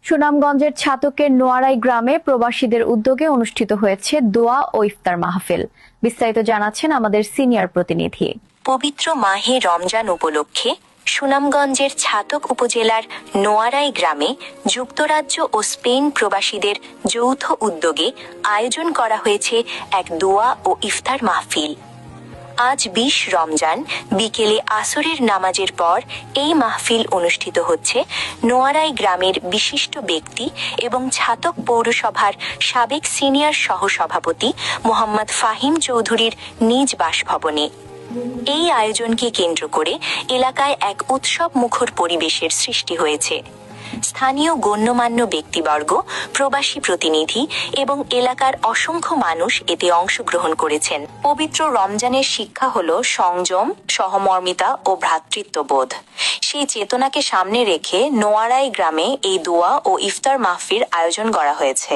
সুনামগঞ্জের ছাতকের নোয়ারাই গ্রামে প্রবাসীদের উদ্যোগে অনুষ্ঠিত হয়েছে দোয়া ও ইফতার মাহফিল। বিস্তারিত জানাচ্ছেন আমাদের সিনিয়র প্রতিনিধি। পবিত্র মাহে রমজান উপলক্ষে সুনামগঞ্জের ছাতক উপজেলার নোয়ারাই গ্রামে যুক্তরাজ্য ও স্পেন প্রবাসীদের যৌথ উদ্যোগে আয়োজন করা হয়েছে এক দোয়া ও ইফতার মাহফিল। আজ ২০ রমজান বিকেলে আসরের নামাজের পর এই মাহফিল অনুষ্ঠিত হচ্ছে নোয়ারাই গ্রামের বিশিষ্ট ব্যক্তি এবং ছাতক পৌরসভার সাবেক সিনিয়র সহসভাপতি মোহাম্মদ ফাহিম চৌধুরীর নিজ বাসভবনে। এই আয়োজনকে কেন্দ্র করে এলাকায় এক উৎসব মুখর পরিবেশের সৃষ্টি হয়েছে। স্থানীয় গণ্যমান্য ব্যক্তিবর্গ, প্রবাসী প্রতিনিধি এবং এলাকার অসংখ্য মানুষ এতে অংশগ্রহণ করেছেন। পবিত্র রমজানের শিক্ষা হলো সংযম, সহমর্মিতা ও ভ্রাতৃত্ববোধ। সেই চেতনাকে সামনে রেখে নোয়ারাই গ্রামে এই দোয়া ও ইফতার মাহফিল আয়োজন করা হয়েছে।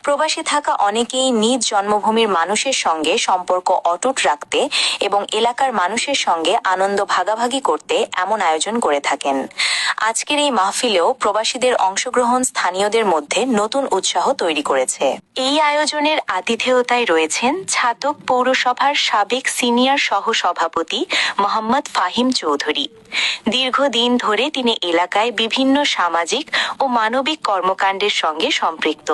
প্রবাসে থাকা অনেকেই নিজ জন্মভূমির মানুষের সঙ্গে সম্পর্ক অটুট রাখতে এবং এলাকার মানুষের সঙ্গে আনন্দ ভাগাভাগি করতে এমন আয়োজন করে থাকেন। আজকের এই মাহফিলেও প্রবাসীদের অংশগ্রহণ স্থানীয়দের মধ্যে নতুন উৎসাহ তৈরি করেছে। এই আয়োজনের আতিথেয়তায় রয়েছেন ছাতক পৌরসভার সাবেক সিনিয়র সহসভাপতি মোহাম্মদ ফাহিম চৌধুরী। দীর্ঘদিন ধরে তিনি এলাকায় বিভিন্ন সামাজিক ও মানবিক কর্মকাণ্ডের সঙ্গে সম্পৃক্ত।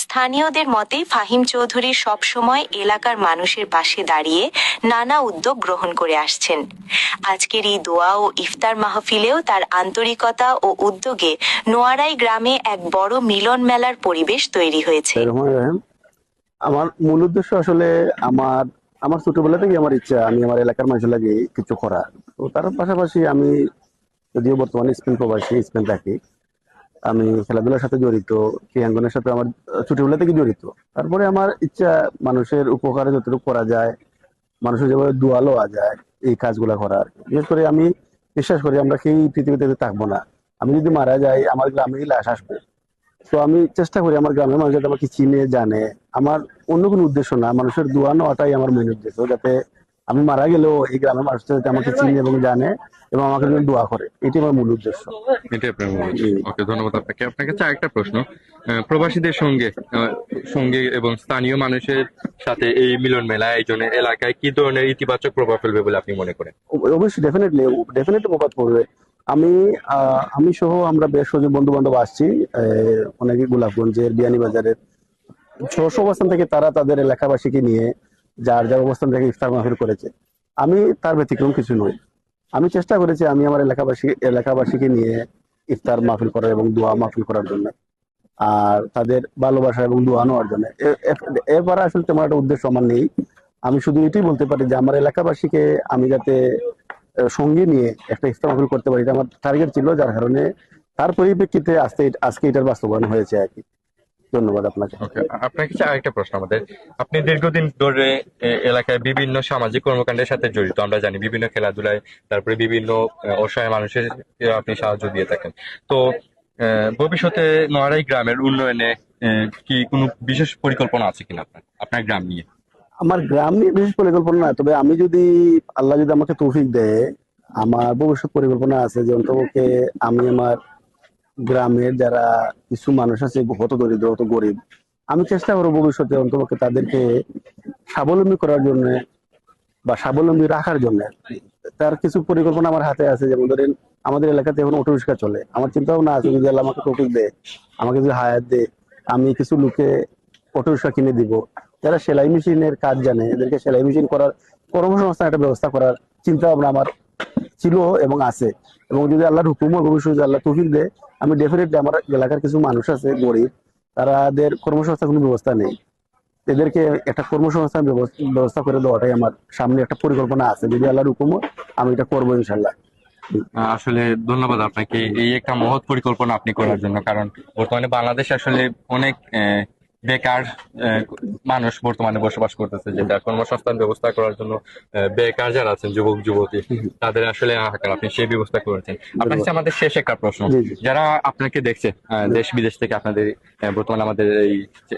স্থানীয়দের মতে ফাহিম চৌধুরী সবসময় এলাকার মানুষের পাশে দাঁড়িয়ে নানা উদ্যোগ গ্রহণ করে আসছেন। আজকের এই দোয়া ও ইফতার মাহফিলেও তার আন্তরিকতা ও উদ্যোগে নোয়ারাই গ্রামে এক বড় মিলন মেলার পরিবেশ তৈরি হয়েছে। আমার মূল উদ্দেশ্য আসলে আমার ছোটবেলা থেকে আমার ইচ্ছা আমি আমার এলাকার মানুষের লাগে কিছু করা। তো তার পাশাপাশি আমি যদিও বর্তমানে স্পেন প্রবাসী, স্পেন থাকি, আমি খেলাধুলার সাথে জড়িত, ক্রীড়াঙ্গনের সাথে আমার ছোটবেলা থেকে জড়িত। তারপরে আমার ইচ্ছা মানুষের উপকারে যতটুকু করা যায়, মানুষের যেভাবে দোয়া লওয়া যায়, এই কাজগুলা করার। বিশেষ করে আমি বিশ্বাস করি আমরা কেউ পৃথিবীতে থাকবো না, আমি যদি মারা যাই আমার গ্রামেই লাশ আসবে। তো আমি চেষ্টা করি আমার গ্রামের মানুষ যাতে আমাকে চিনে জানে। আমার অন্য কোনো উদ্দেশ্য না, মানুষের দোয়া নেওয়াটাই আমার মেন উদ্দেশ্য, যাতে আমি মারা গেলেও এই গ্রামের মানুষটা যাতে আমাকে চিনে এবং জানে এবং আমাকে জন্য দোয়া করে, এটাই আমার মূল উদ্দেশ্য। এটাই আপনার মূল উদ্দেশ্য। ওকে, ধন্যবাদ আপনাকে। আপনার কাছে আরেকটা প্রশ্ন, প্রবাসীদের সঙ্গে এবং স্থানীয় মানুষের সাথে এই মিলন মেলা এই জন্য এলাকায় কি ধরনের ইতিবাচক প্রভাব ফেলবে বলে আপনি মনে করেন? অবশ্যই ডেফিনেটলি প্রভাব পড়বে। আমি সহ আমরা বেশ কয়েকজন বন্ধু বান্ধব আসছি, অনেকে গোলাপগঞ্জের, বিয়ানীবাজারের অবস্থান থেকে তারা তাদের এলাকাবাসীকে নিয়ে যার যার অবস্থান থেকে ইফতার মাহফিল করেছে। আমি তার ব্যতিক্রম কিছু নই। আমি চেষ্টা করেছি আমি আমার এলাকাবাসীকে নিয়ে ইফতার মাহফিল করার এবং দোয়া মাহফিল করার জন্য, আর তাদের ভালোবাসা এবং দোয়া নেওয়ার জন্য। এরপরে আসলে তেমন একটা উদ্দেশ্য আমার নেই। আমি শুধু এটাই বলতে পারি যে আমার এলাকাবাসীকে আমি যাতে সঙ্গে নিয়ে একটা ইফতার মাহফিল করতে পারি, এটা আমার টার্গেট ছিল, যার কারণে তার পরিপ্রেক্ষিতে আজকে এটার বাস্তবায়ন হয়েছে আর কি। ধন্যবাদ আপনাকে। আপনার কাছে আরেকটা প্রশ্ন আমাদের, আপনি দীর্ঘদিন ধরে এলাকায় বিভিন্ন সামাজিক কর্মকাণ্ডের সাথে জড়িত, আমরা জানি বিভিন্ন খেলাধুলায়, তারপরে বিভিন্ন অসহায় মানুষের আপনি সাহায্য দিয়ে থাকেন। তো ভবিষ্যতে নোয়ারাই গ্রামের উন্নয়নে কি কোনো বিশেষ পরিকল্পনা আছে কিনা আপনার গ্রাম নিয়ে? আমার গ্রাম নিয়ে বিশেষ পরিকল্পনা না, তবে আমি যদি আল্লাহ যদি আমাকে তৌফিক দেয়, আমার ভবিষ্যৎ পরিকল্পনা আছে যে অন্তপক্ষে আমি আমার গ্রামের যারা কিছু মানুষ আছে হত দরিদ্র, হত গরিব, আমি চেষ্টা করবো ভবিষ্যতে অন্তপক্ষে তাদেরকে স্বাবলম্বী করার জন্য বা স্বাবলম্বী রাখার জন্য। তার কিছু পরিকল্পনা আমার হাতে আছে। যেমন ধরেন আমাদের এলাকাতে এখন অটো রিক্সা চলে, আমার চিন্তা ভাবনা আছে যদি আল্লাহ আমাকে তৌফিক দেয়, আমাকে যদি হায়াত দেয়, আমি কিছু লোকে অটো রিক্সা কিনে দিব যারা সেলাই মেশিনের কাজ জানে, এদেরকে সেলাই মেশিন করার কর্মসংস্থান একটা ব্যবস্থা করার চিন্তা ভাবনা আমার ছিল এবং আছে। এবং যদি আল্লাহর হুকুম ভবিষ্যতে আল্লাহ তৌফিক দেয়, আমি ডেফিনেটলি আমার এলাকার কিছু মানুষ আছে গরিব, তাদের কর্মসংস্থান কোনো ব্যবস্থা নেই, এদেরকে একটা কর্মসংস্থান ব্যবস্থা করে দেওয়াটাই আমার সামনে একটা পরিকল্পনা আছে। যদি আল্লাহর হুকুম আমি এটা করবো ইনশাল্লাহ। আসলে ধন্যবাদ আপনাকে এই একটা মহৎ পরিকল্পনা আপনি করার জন্য, কারণ বর্তমানে বাংলাদেশে আসলে অনেক বেকার মানুষ বর্তমানে বসবাস করতেছে, যেটা কর্মসংস্থান ব্যবস্থা করার জন্য বেকার যারা আছেন যুবক যুবতী তাদের আসলে হাহাকার, আপনি সেই ব্যবস্থা করেছেন। আপনার কাছে আমাদের শেষ একটা প্রশ্ন, যারা আপনাকে দেখছে দেশ বিদেশ থেকে আপনাদের বর্তমানে আমাদের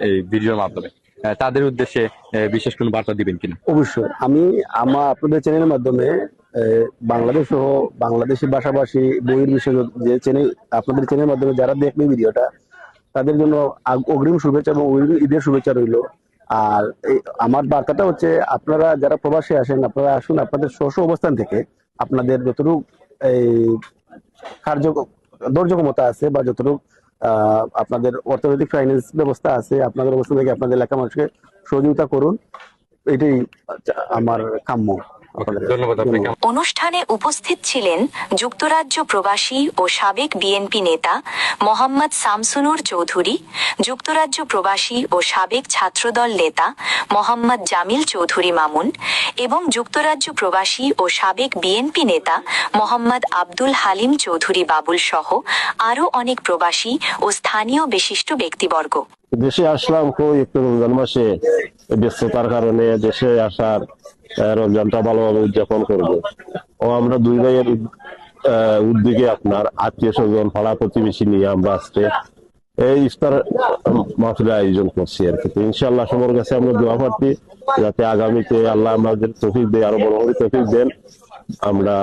এই ভিডিওর মাধ্যমে, তাদের উদ্দেশ্যে বিশেষ কোনো বার্তা দিবেন কিনা? অবশ্যই আমি আপনাদের চ্যানেলের মাধ্যমে বাংলাদেশ সহ বাংলাদেশি ভাষাভাষী বইয়ের বিষয়ে যে চ্যানেল, আপনাদের চ্যানেলের মাধ্যমে যারা দেখবে ভিডিওটা, তাদের জন্য অগ্রিম শুভেচ্ছা এবং অগ্রিম ঈদের শুভেচ্ছা রইল। আর আমার বার্তাটা হচ্ছে, আপনারা যারা প্রবাসে আসেন, আপনারা আসুন আপনাদের স্ব অবস্থান থেকে আপনাদের যতটুকু এই ধৈর্য ক্ষমতা আছে বা যতটুকু আপনাদের অর্থনৈতিক ফাইন্যান্স ব্যবস্থা আছে, আপনাদের অবস্থা থেকে আপনাদের এলাকার মানুষকে সহযোগিতা করুন। এটাই আমার কাম্য। আপনাদের ধন্যবাদ আপনাকে। অনুষ্ঠানে উপস্থিত ছিলেন যুক্তরাজ্য প্রবাসী ও সাবেক বিএনপি নেতা মোহাম্মদ শামসুনুর চৌধুরী, যুক্তরাজ্য প্রবাসী ও সাবেক ছাত্রদল নেতা মোহাম্মদ জামিল চৌধুরী মামুন এবং যুক্তরাজ্য প্রবাসী ও সাবেক বিএনপি নেতা মোহাম্মদ আব্দুল হালিম চৌধুরী বাবুল সহ আরও অনেক প্রবাসী ও স্থানীয় বিশিষ্ট ব্যক্তিবর্গ। দেশে আসলাম একটু রমজান মাসে, ব্যস্ততার কারণে দেশে আসার রমজানটা ভালোভাবে উদযাপন করবো। ও আমরা দুই ভাইয়ের উদ্যোগে আপনার আত্মীয় স্বজন পাড়া প্রতিবেশী নিয়ে আমরা আজকে এই ইফতার মাহফিলের আয়োজন করছি আর কি। ইনশাআল্লাহ সবার কাছে আমরা দোয়া প্রার্থী, যাতে আগামীতে আল্লাহ আমাদের তৌফিক দেয়, আরো বড় করে তৌফিক দেন, আমরা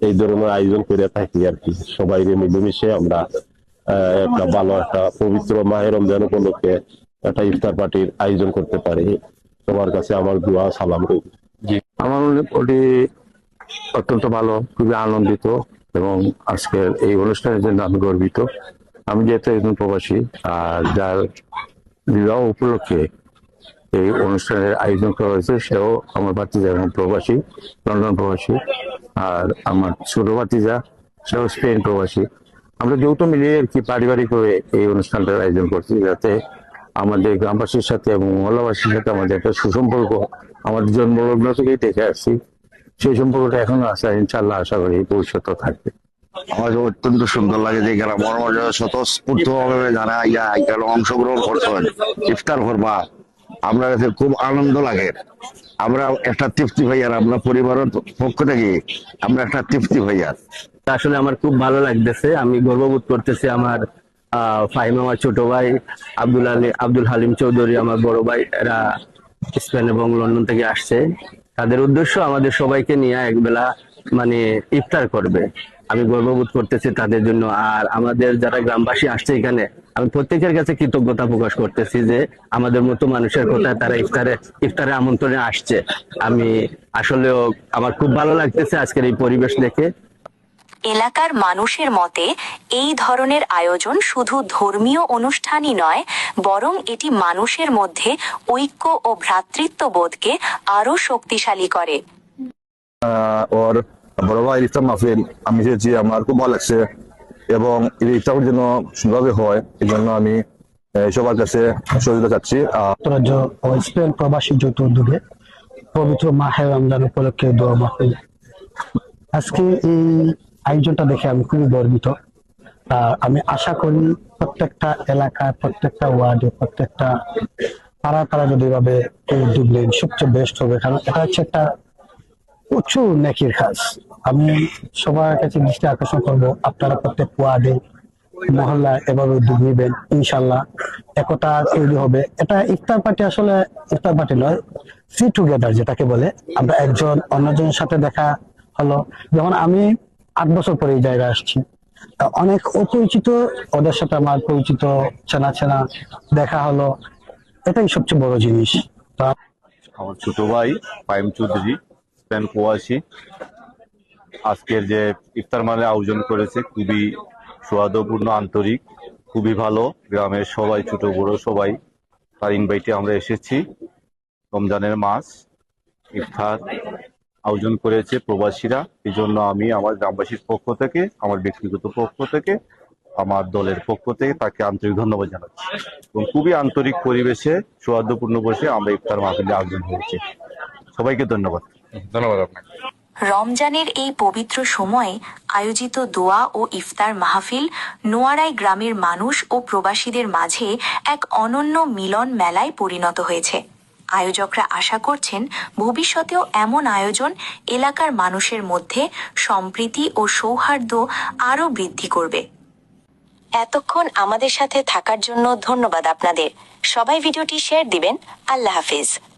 এই ধরনের আয়োজন করে থাকি আর কি। সবাই মিলেমিশে আমরা একটা ভালো একটা পবিত্র মাহে রমজান উপলক্ষে একটা ইফতার পার্টির আয়োজন করতে পারি। সবার কাছে আমার দোয়া সালাম রইল। আমার ওটি অত্যন্ত ভালো, খুবই আনন্দিত এবং আজকের এই অনুষ্ঠানের জন্য আমি গর্বিত। আমি যেহেতু একজন প্রবাসী, আর যার বিবাহ উপলক্ষে এই অনুষ্ঠানের আয়োজন করা হয়েছে সেও আমার ভাতিজা এবং প্রবাসী, লন্ডন প্রবাসী। আর আমার ছোট ভাতিজা সেও স্পেন প্রবাসী। আমরা যৌথ মিলিয়ে আর কি পারিবারিক হয়ে এই অনুষ্ঠানটার আয়োজন করছি, যাতে আমাদের গ্রামবাসীর সাথে এবং মহল্লাবাসীর সাথে আমাদের একটা সুসম্পর্ক আমাদের জন্মলগ্ন থেকেই দেখে আসছি, সেই সম্পর্কটা এখনো আছে। ইনশাআল্লাহ আশা করি ভবিষ্যতেও থাকবে। আমার অত্যন্ত সুন্দর লাগে যে গ্রাম স্বতঃস্ফূর্ত ভাবে যারা এখানে অংশগ্রহণ করছেন ইফতার করবা, আমরা কাছে খুব আনন্দ লাগে। আমরা একটা তৃপ্তি পাই, আর আমরা পরিবারের পক্ষ থেকে আমরা একটা তৃপ্তি পাই। আর আসলে আমার খুব ভালো লাগতেছে, আমি গর্ববোধ করতেছি। আমার ফাহিম, আমার ছোট ভাই আব্দুল হালিম চৌধুরী, আমার বড় ভাই, এরা স্পেন এবং লন্ডন থেকে আসছে। তাদের উদ্দেশ্য আমাদের সবাইকে নিয়ে একবেলা মানে ইফতার করবে। আমি গর্ববোধ করতেছি তাদের জন্য। আর আমাদের যারা গ্রামবাসী আসছে এখানে, আমি প্রত্যেকের কাছে কৃতজ্ঞতা প্রকাশ করতেছি যে আমাদের মতো মানুষের কথা তারা ইফতারে আমন্ত্রণে আসছে। আমি আসলেও আমার খুব ভালো লাগতেছে আজকের এই পরিবেশ দেখে। এলাকার মানুষের মতে এই ধরনের আয়োজন শুধু ধর্মীয় অনুষ্ঠানই নয়, বরং এটি মানুষের মধ্যে ঐক্য ও ভ্রাতৃত্ববোধকে আরো শক্তিশালী করে। ওর বড় ভাই ইফতার মাহফিল আমি এসেছি, আমার খুব ভালো লাগছে এবং ইফতার যেন সুন্দরভাবে হয়, এই জন্য আমি সবার কাছে সহযোগিতা চাচ্ছি। যুক্তরাজ্য ও স্পেন প্রবাসী যৌথ উদ্যোগে পবিত্র মাহে রমজান উপলক্ষে দোয়া মাহফিল। আজকে এই আয়োজনটা দেখে আমি খুবই গর্বিত। আমি আশা করি প্রত্যেকটা এলাকায়, প্রত্যেকটা ওয়ার্ডে, প্রত্যেকটা পাড়া যদি এভাবে উদ্যোগ নেন সবচেয়ে বেস্ট হবে, কারণ এটা হচ্ছে একটা উঁচু নেকির কাজ। আমি সবার কাছে দৃষ্টি আকর্ষণ করবো, আপনারা প্রত্যেক ওয়ার্ডে মহল্লা এভাবে উদ্যোগ নেবেন, ইনশাল্লাহ একতা তৈরি হবে। এটা ইফতার পার্টি আসলে ইফতার পার্টি নয়, সি টুগেদার যেটাকে বলে। আমরা একজন অন্যজনের সাথে দেখা হলো, যেমন আমি 8 বছর পরে এই জায়গায় আসছি, অনেক অপরিচিত ওদের সাথে আমার পরিচিত চেনা দেখা হলো, এটাই সবচেয়ে বড় জিনিস। আমার ছোট ভাই ফাহিম চৌধুরী, স্পেন প্রবাসী, আজকের যে ইফতার মাহফিল আয়োজন করেছে খুবই সৌহার্দ্যপূর্ণ, আন্তরিক, খুবই ভালো। গ্রামের সবাই, ছোট বড় সবাই তার ইনভাইটে আমরা এসেছি। রমজানের মাস ইফতার আয়োজন করেছে প্রবাসীরা, এই জন্য আমি আমার গ্রামবাসীর পক্ষ থেকে, আমার ব্যক্তিগত পক্ষ থেকে, আমার দলের পক্ষ থেকে তাকে আন্তরিক ধন্যবাদ জানাচ্ছি। এবং খুবই আন্তরিক পরিবেশে, সৌহার্দ্যপূর্ণ বসে আমরা ইফতার মাহফিলে আয়োজন হয়েছে। সবাইকে ধন্যবাদ। ধন্যবাদ আপনাকে। রমজানের এই পবিত্র সময়ে আয়োজিত দোয়া ও ইফতার মাহফিল নোয়ারাই গ্রামের মানুষ ও প্রবাসীদের মাঝে এক অনন্য মিলন মেলায় পরিণত হয়েছে। আয়োজকরা আশা করছেন ভবিষ্যতেও এমন আয়োজন এলাকার মানুষের মধ্যে সম্প্রীতি ও সৌহার্দ্য আরও বৃদ্ধি করবে। এতক্ষণ আমাদের সাথে থাকার জন্য ধন্যবাদ আপনাদের। সবাই ভিডিওটি শেয়ার দিবেন। আল্লাহ হাফিজ।